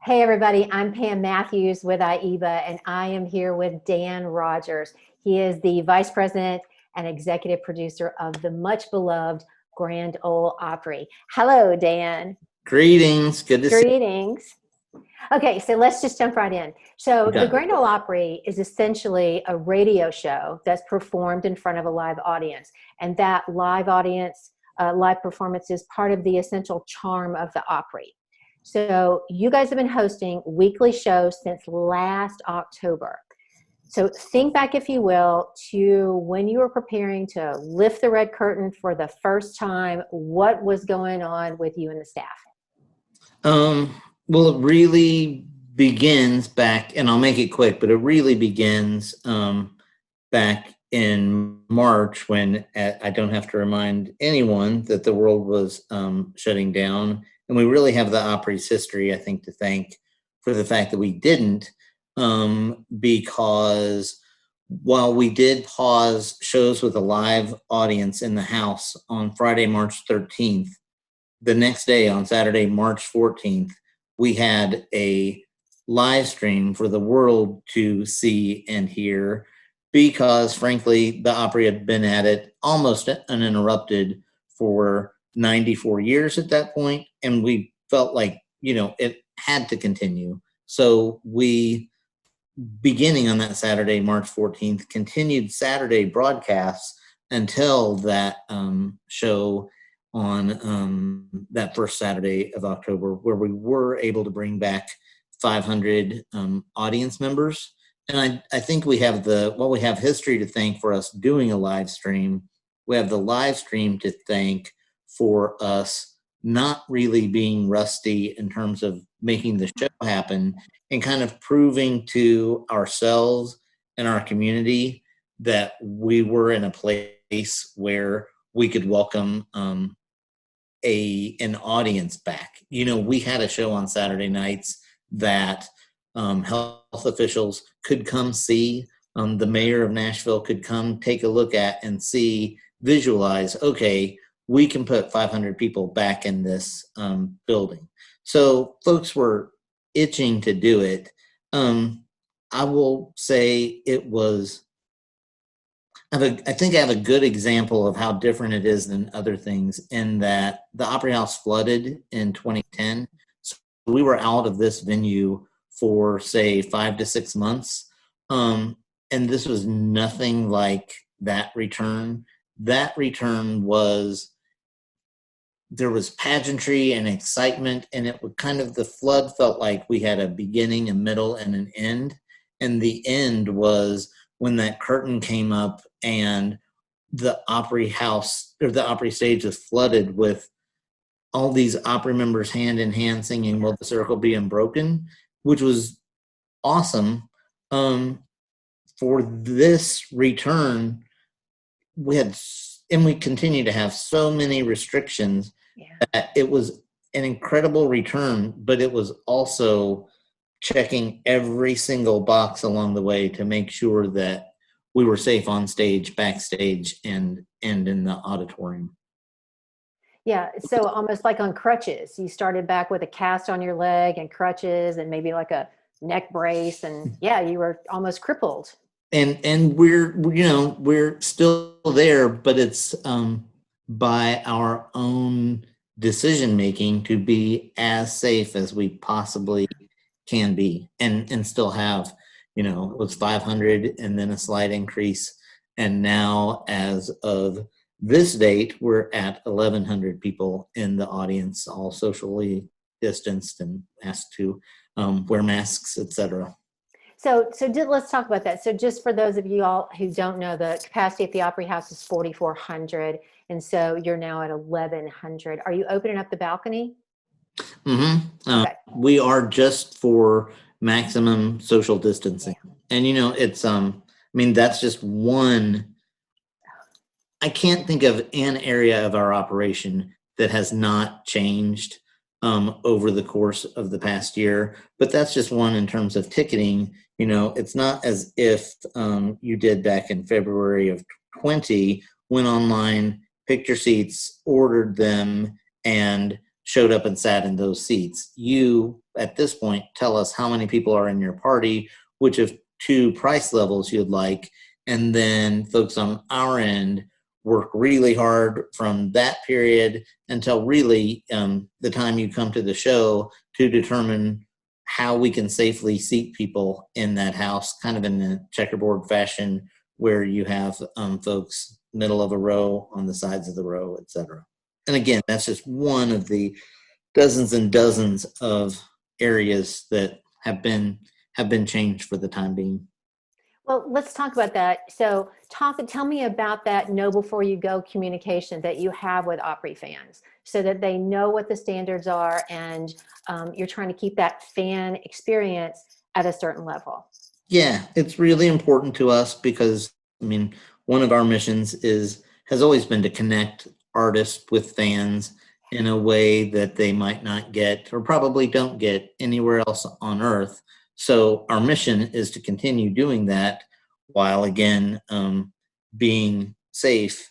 Hey everybody, I'm Pam Matthews with IEBA, and I am here with Dan Rogers. He is the Vice President and Executive Producer of the much beloved Grand Ole Opry. Hello, Dan. Greetings. Good to see Greetings. Okay, so let's just jump right in. So you. the Grand Ole Opry is essentially a radio show that's performed in front of a live audience. And that live audience, live performance is part of the essential charm of the Opry. So you guys have been hosting weekly shows since last October. So think back, if you will, to when you were preparing to lift the red curtain for the first time. What was going on with you and the staff? Well, it really begins back, and I'll make it quick, but it really begins back in March when I don't have to remind anyone that the world was shutting down. And we really have the Opry's history, I think, to thank for the fact that we didn't, because while we did pause shows with a live audience in the house on Friday, March 13th, the next day on Saturday, March 14th, we had a live stream for the world to see and hear because, frankly, the Opry had been at it almost uninterrupted for 94 years at that point, and we felt like, it had to continue. So we, beginning on that Saturday, March 14th, continued Saturday broadcasts until that show on that first Saturday of October, where we were able to bring back 500 audience members. And I think we have we have history to thank for us doing a live stream. We have the live stream to thank for us not really being rusty in terms of making the show happen and kind of proving to ourselves and our community that we were in a place where we could welcome an audience back. We had a show on Saturday nights that health officials could come see. The mayor of Nashville could come take a look at and visualize, okay, we can put 500 people back in this building. So folks were itching to do it. I will say it was, I think I have a good example of how different it is than other things in that the Opry House flooded in 2010. So we were out of this venue for, say, 5 to 6 months. And this was nothing like that return. That return there was pageantry and excitement, and it would the flood felt like we had a beginning, a middle, and an end. And the end was when that curtain came up and the Opry House, or the Opry stage, was flooded with all these Opry members hand in hand singing "Will the Circle Be Unbroken," which was awesome. For this return, we continue to have so many restrictions that it was an incredible return, but it was also checking every single box along the way to make sure that we were safe on stage, backstage, and in the auditorium. Yeah, so almost like on crutches. You started back with a cast on your leg and crutches and maybe like a neck brace, and you were almost crippled. And we're still there, but it's by our own decision making to be as safe as we possibly can be, and still have, it was 500 and then a slight increase, and now as of this date we're at 1,100 people in the audience, all socially distanced and asked to wear masks, etc. So let's talk about that. So just for those of you all who don't know, the capacity at the Opry House is 4,400, and so you're now at 1,100. Are you opening up the balcony? Mm-hmm. Okay. We are, just for maximum social distancing. And it's that's just one. I can't think of an area of our operation that has not changed over the course of the past year, but that's just one in terms of ticketing. It's not as if you did back in February of 20, went online, picked your seats, ordered them, and showed up and sat in those seats. You at this point, tell us how many people are in your party, which of two price levels you'd like, and then folks on our end work really hard from that period until really the time you come to the show to determine how we can safely seat people in that house, kind of in a checkerboard fashion, where you have folks middle of a row, on the sides of the row, etc. And again, that's just one of the dozens and dozens of areas that have been changed for the time being. Well, let's talk about that. So tell me about that know before you go communication that you have with Opry fans so that they know what the standards are, and you're trying to keep that fan experience at a certain level. Yeah, it's really important to us because, one of our missions has always been to connect artists with fans in a way that they might not get, or probably don't get, anywhere else on earth. So our mission is to continue doing that while, again, being safe.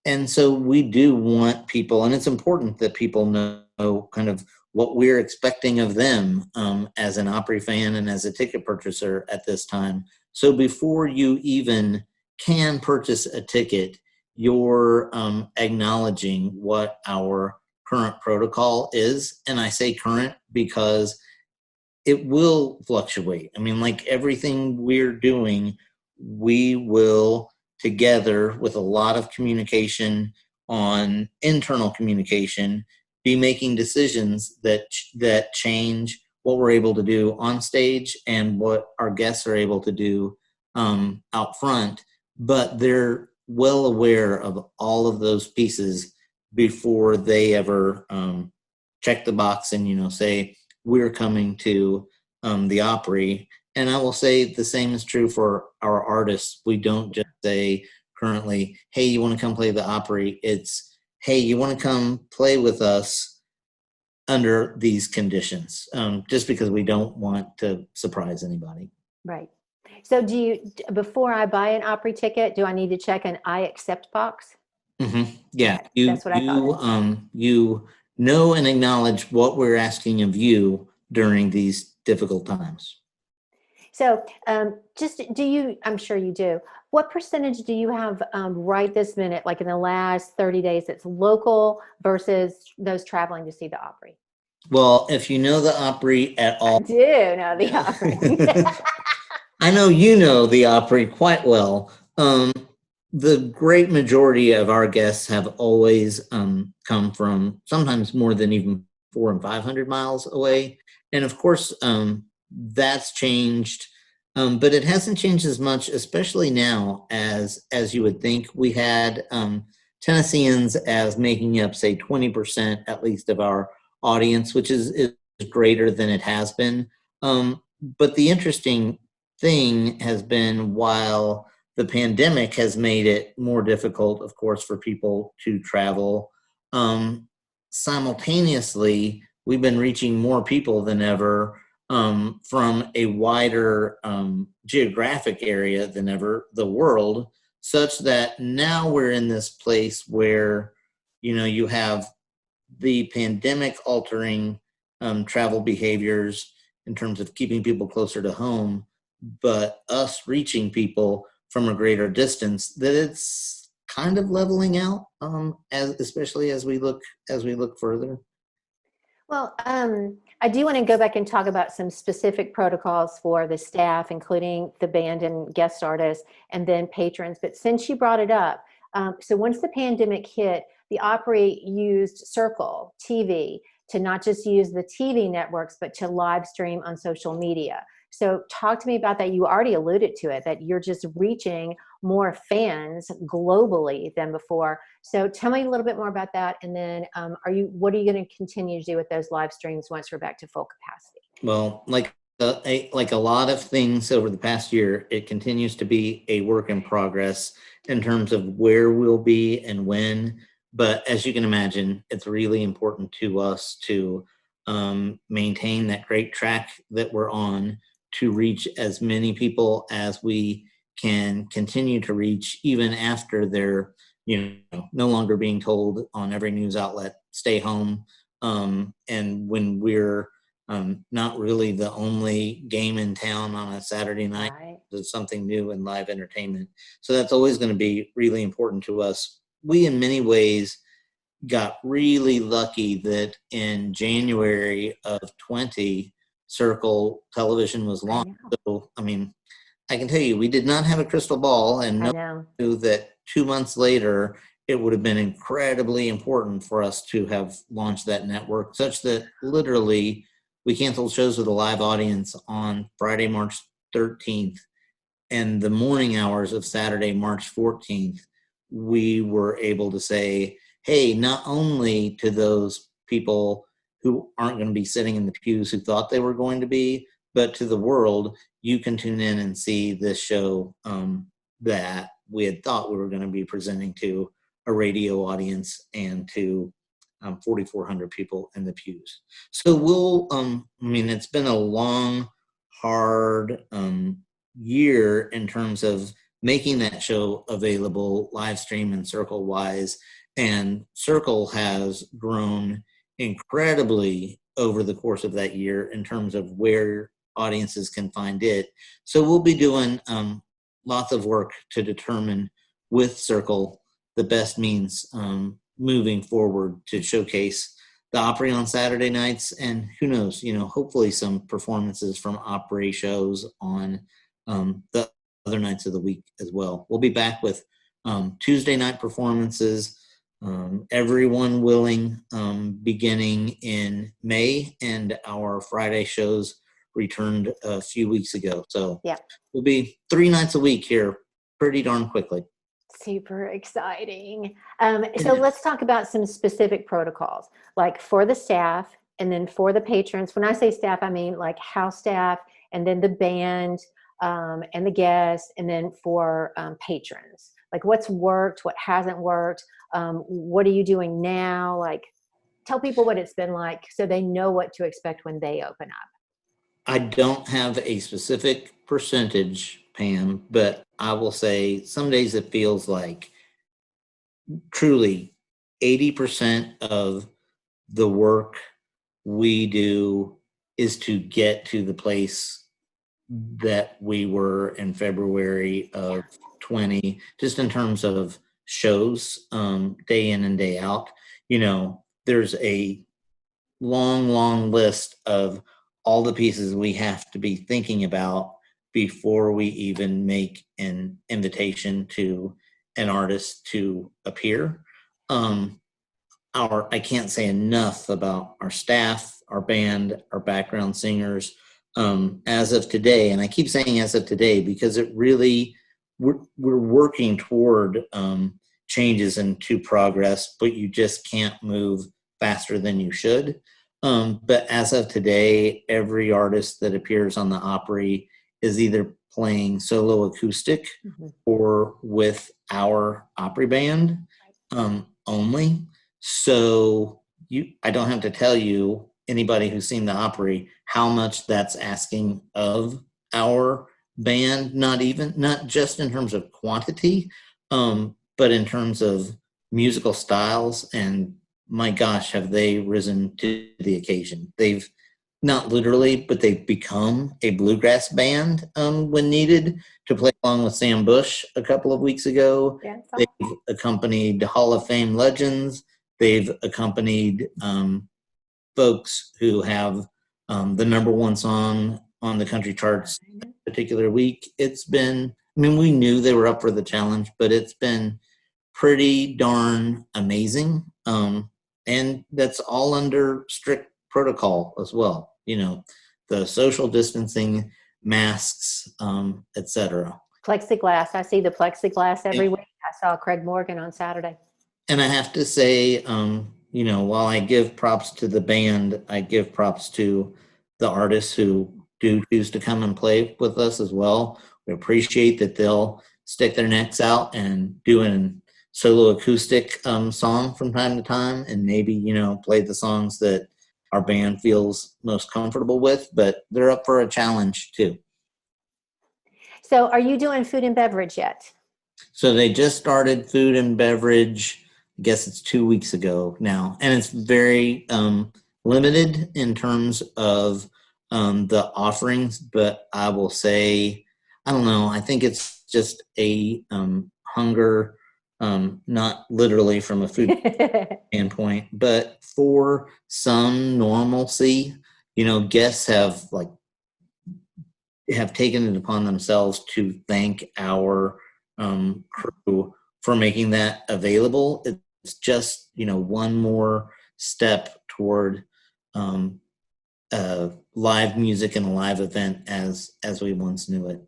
And so we do want people, and it's important that people know kind of what we're expecting of them as an Opry fan and as a ticket purchaser at this time. So before you even can purchase a ticket, you're acknowledging what our current protocol is. And I say current because it will fluctuate. Like everything we're doing, we will, together with a lot of communication on internal communication, be making decisions that change what we're able to do on stage and what our guests are able to do out front. But they're well aware of all of those pieces before they ever check the box and say, we're coming to the Opry. And I will say the same is true for our artists. We don't just say currently, hey, you want to come play the Opry? It's, hey, you want to come play with us under these conditions, just because we don't want to surprise anybody. Right. So before I buy an Opry ticket, do I need to check an I accept box? Mm-hmm. Yeah. Okay, that's what I thought. You know and acknowledge what we're asking of you during these difficult times. So I'm sure you do, what percentage do you have right this minute, like in the last 30 days, that's local versus those traveling to see the Opry? Well, if you know the Opry at all. I do know the Opry. I know you know the Opry quite well. The great majority of our guests have always come from sometimes more than even 400 and 500 miles away. And of course, that's changed, but it hasn't changed as much, especially now as you would think. We had Tennesseans as making up, say, 20% at least of our audience, which is greater than it has been. But the interesting thing has been, while the pandemic has made it more difficult, of course, for people to travel, simultaneously, we've been reaching more people than ever from a wider geographic area than ever, the world, such that now we're in this place where, you have the pandemic altering travel behaviors in terms of keeping people closer to home, but us reaching people from a greater distance, that it's kind of leveling out, especially as we look further. Well, I do want to go back and talk about some specific protocols for the staff, including the band and guest artists, and then patrons. But since you brought it up, so once the pandemic hit, the Opry used Circle TV to not just use the TV networks, but to live stream on social media. So talk to me about that. You already alluded to it, that you're just reaching more fans globally than before. So tell me a little bit more about that. And then what are you going to continue to do with those live streams once we're back to full capacity? Well, like a lot of things over the past year, it continues to be a work in progress in terms of where we'll be and when. But as you can imagine, it's really important to us to maintain that great track that we're on, to reach as many people as we can continue to reach, even after they're no longer being told on every news outlet, stay home. And when we're not really the only game in town on a Saturday night. Right. There's something new in live entertainment. So that's always going to be really important to us. We, in many ways, got really lucky that in January of 20, Circle Television was I launched. know. So, I mean, I can tell you, we did not have a crystal ball, and I no know. one knew that 2 months later, it would have been incredibly important for us to have launched that network, such that literally we canceled shows with a live audience on Friday, March 13th, and the morning hours of Saturday, March 14th, we were able to say, hey, not only to those people who aren't going to be sitting in the pews who thought they were going to be, but to the world, you can tune in and see this show that we had thought we were going to be presenting to a radio audience and to 4,400 people in the pews. So we'll, I mean, it's been a long, hard year in terms of making that show available live stream and Circle wise. And Circle has grown incredibly over the course of that year in terms of where audiences can find it. So we'll be doing lots of work to determine with Circle the best means moving forward to showcase the Opry on Saturday nights, and who knows, hopefully some performances from Opry shows on the other nights of the week as well. We'll be back with Tuesday night performances, everyone willing, beginning in May, and our Friday shows returned a few weeks ago. So Yeah. we'll be 3 nights a week here pretty darn quickly. Super exciting. So let's talk about some specific protocols, like for the staff and then for the patrons. When I say staff, I mean like house staff and then the band and the guests, and then for patrons. Like what's worked, what hasn't worked, what are you doing now? Like tell people what it's been like so they know what to expect when they open up. I don't have a specific percentage, Pam, but I will say some days it feels like truly 80% of the work we do is to get to the place that we were in February of 20, just in terms of shows, day in and day out. There's a long list of all the pieces we have to be thinking about before we even make an invitation to an artist to appear. I can't say enough about our staff, our band, our background singers. As of today, and I keep saying as of today because it really, we're working toward changes into progress, but you just can't move faster than you should. But as of today, every artist that appears on the Opry is either playing solo acoustic or with our Opry band only. So I don't have to tell you, anybody who's seen the Opry, how much that's asking of our band, not just in terms of quantity, but in terms of musical styles. And my gosh, have they risen to the occasion. They've not literally, but they've become a bluegrass band when needed, to play along with Sam Bush a couple of weeks ago. Yeah, They've accompanied Hall of Fame legends. They've accompanied folks who have the number one song on the country charts particular week. It's been, we knew they were up for the challenge, but it's been pretty darn amazing. And that's all under strict protocol as well. The social distancing, masks, etc. Plexiglass. I see the plexiglass every week. I saw Craig Morgan on Saturday. And I have to say, while I give props to the band, I give props to the artists who do choose to come and play with us as well. We appreciate that they'll stick their necks out and do a solo acoustic song from time to time, and maybe, play the songs that our band feels most comfortable with, but they're up for a challenge too. So are you doing food and beverage yet? So they just started food and beverage. I guess it's 2 weeks ago now. And it's very, limited in terms of the offerings, but I will say, I don't know, I think it's just a hunger, not literally from a food standpoint, but for some normalcy. Guests have taken it upon themselves to thank our crew for making that available. It's just one more step toward live music and a live event as we once knew it.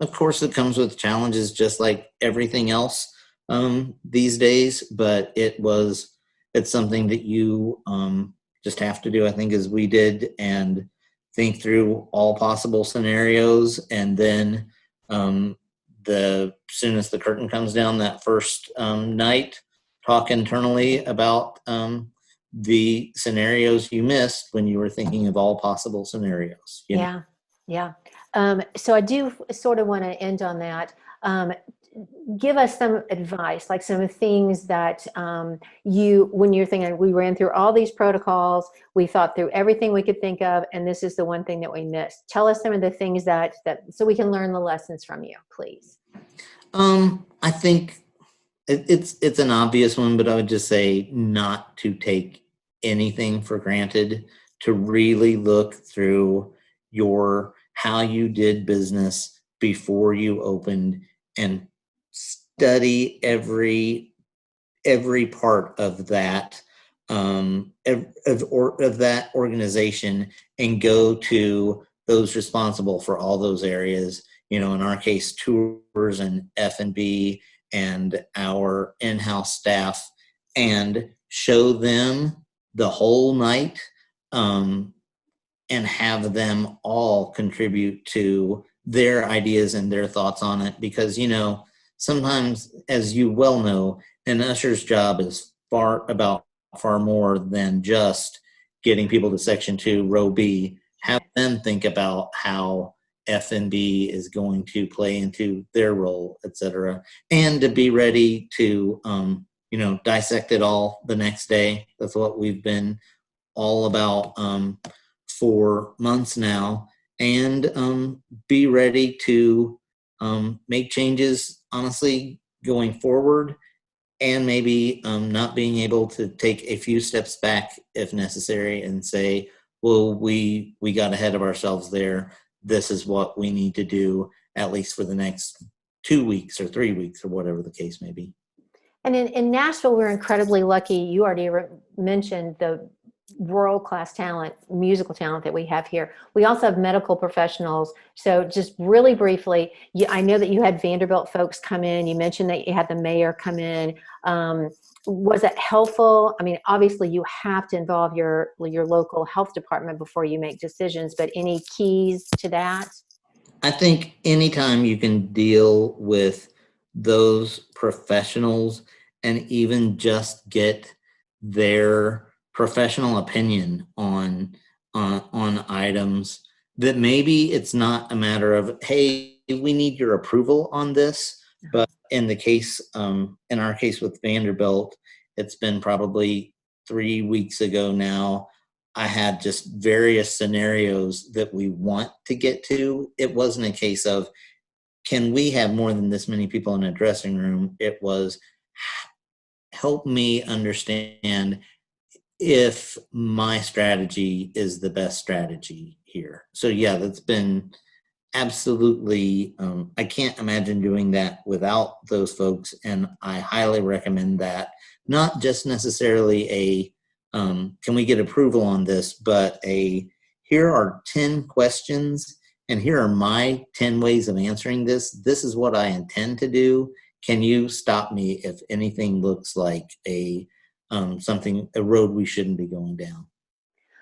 Of course, it comes with challenges, just like everything else these days. But it's something that you just have to do, I think, as we did, and think through all possible scenarios. And then the soon as the curtain comes down that first night, talk internally about the scenarios you missed when you were thinking of all possible scenarios. Yeah. So I do sort of want to end on that. Give us some advice, like some things that when you're thinking, we ran through all these protocols, we thought through everything we could think of, and this is the one thing that we missed. Tell us some of the things that so we can learn the lessons from you, please. I think it's an obvious one, but I would just say not to take anything for granted, to really look through how you did business before you opened, and study every part of that of that organization, and go to those responsible for all those areas. In our case, tours and F&B and our in-house staff, and show them the whole night, and have them all contribute to their ideas and their thoughts on it. Because, sometimes, as you well know, an usher's job is far more than just getting people to section 2, row B. Have them think about how F&B is going to play into their role, etc., and to be ready to dissect it all the next day. That's what we've been all about for months now, and be ready to make changes, honestly, going forward, and maybe not being able to take a few steps back if necessary and say, well, we got ahead of ourselves there. This is what we need to do, at least for the next 2 weeks or 3 weeks or whatever the case may be. And in Nashville, we're incredibly lucky. You already mentioned the world-class talent, musical talent that we have here. We also have medical professionals. So just really briefly, I know that you had Vanderbilt folks come in. You mentioned that you had the mayor come in. Was it helpful? I mean, obviously you have to involve your local health department before you make decisions, but any keys to that? I think anytime you can deal with those professionals and even just get their professional opinion on items, that maybe it's not a matter of, hey, we need your approval on this. But in our case with Vanderbilt, it's been probably 3 weeks ago now. I had just various scenarios that we want to get to. It wasn't a case of, can we have more than this many people in a dressing room? It was, help me understand if my strategy is the best strategy here. So yeah, that's been absolutely, I can't imagine doing that without those folks. And I highly recommend that. Not just necessarily can we get approval on this, but here are 10 questions and here are my 10 ways of answering this. This is what I intend to do. Can you stop me if anything looks like a road we shouldn't be going down?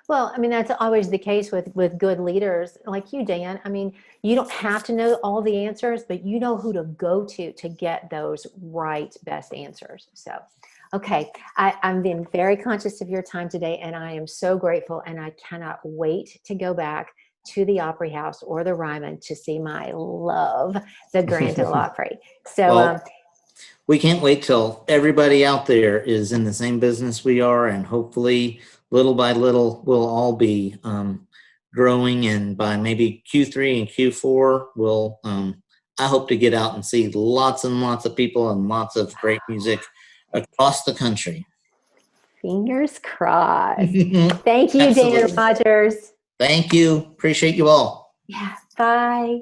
Well, I mean, that's always the case with good leaders like you, Dan. I mean, you don't have to know all the answers, but you know who to go to get those right, best answers. So, okay, I'm being very conscious of your time today, and I am so grateful, and I cannot wait to go back to the Opry House or the Ryman to see my love, the Grand Ole Opry. So, well, we can't wait till everybody out there is in the same business we are, and hopefully little by little, we'll all be growing, and by maybe Q3 and Q4, I hope to get out and see lots and lots of people and lots of great music across the country. Fingers crossed. Thank you, Dan Absolutely. Rogers. Thank you. Appreciate you all. Yeah, bye.